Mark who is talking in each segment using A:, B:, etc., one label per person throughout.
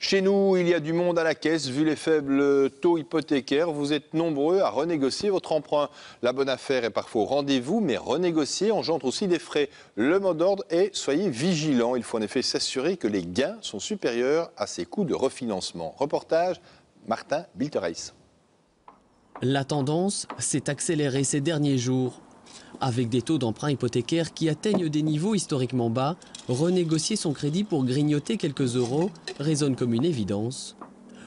A: Chez nous, il y a du monde à la caisse. Vu les faibles taux hypothécaires, vous êtes nombreux à renégocier votre emprunt. La bonne affaire est parfois au rendez-vous, mais renégocier engendre aussi des frais. Le mot d'ordre est soyez vigilants. Il faut en effet s'assurer que les gains sont supérieurs à ses coûts de refinancement. Reportage Martin Biltereis.
B: La tendance s'est accélérée ces derniers jours. Avec des taux d'emprunt hypothécaires qui atteignent des niveaux historiquement bas, renégocier son crédit pour grignoter quelques euros résonne comme une évidence.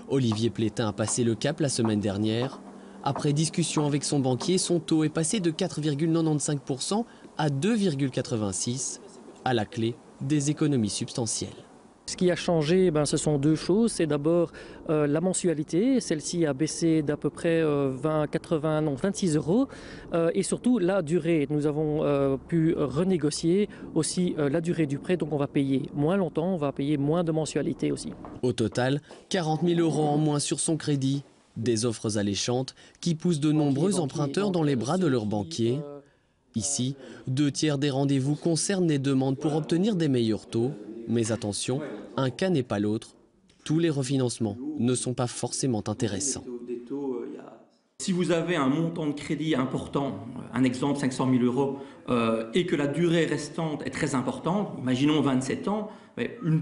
B: Olivier Plétin a passé le cap la semaine dernière. Après discussion avec son banquier, son taux est passé de 4,95% à 2,86%. À la clé, des économies substantielles.
C: Ce qui a changé, ce sont deux choses. C'est d'abord la mensualité. Celle-ci a baissé d'à peu près 26 euros. Et surtout la durée. Nous avons pu renégocier aussi la durée du prêt. Donc on va payer moins longtemps, on va payer moins de mensualité aussi.
B: Au total, 40 000 euros en moins sur son crédit. Des offres alléchantes qui poussent de nombreux emprunteurs dans les bras de leurs banquiers. Ici, 2/3 des rendez-vous concernent les demandes pour obtenir des meilleurs taux. Mais attention, un cas n'est pas l'autre. Tous les refinancements ne sont pas forcément intéressants.
D: Si vous avez un montant de crédit important, un exemple 500 000 euros, et que la durée restante est très importante, imaginons 27 ans, une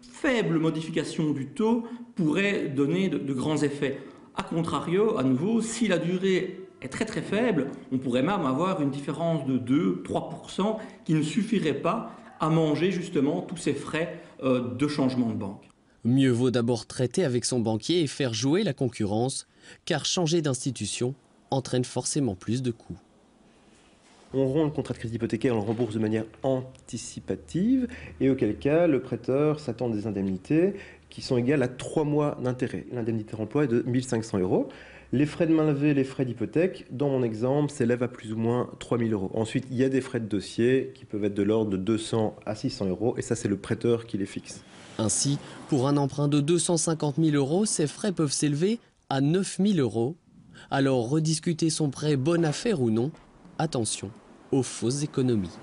D: faible modification du taux pourrait donner de grands effets. A contrario, à nouveau, si la durée est très très faible, on pourrait même avoir une différence de 2-3% qui ne suffirait pas à manger justement tous ces frais de changement de banque.
B: Mieux vaut d'abord traiter avec son banquier et faire jouer la concurrence, car changer d'institution entraîne forcément plus de coûts.
E: On rompt le contrat de crédit hypothécaire, on le rembourse de manière anticipative, et auquel cas le prêteur s'attend des indemnités qui sont égales à 3 mois d'intérêt. L'indemnité d'emploi est de 1 500 euros. Les frais de mainlevée, les frais d'hypothèque, dans mon exemple, s'élèvent à plus ou moins 3 000 euros. Ensuite, il y a des frais de dossier qui peuvent être de l'ordre de 200 à 600 euros, et ça, c'est le prêteur qui les fixe.
B: Ainsi, pour un emprunt de 250 000 euros, ces frais peuvent s'élever à 9 000 euros. Alors, rediscuter son prêt, bonne affaire ou non, attention aux fausses économies.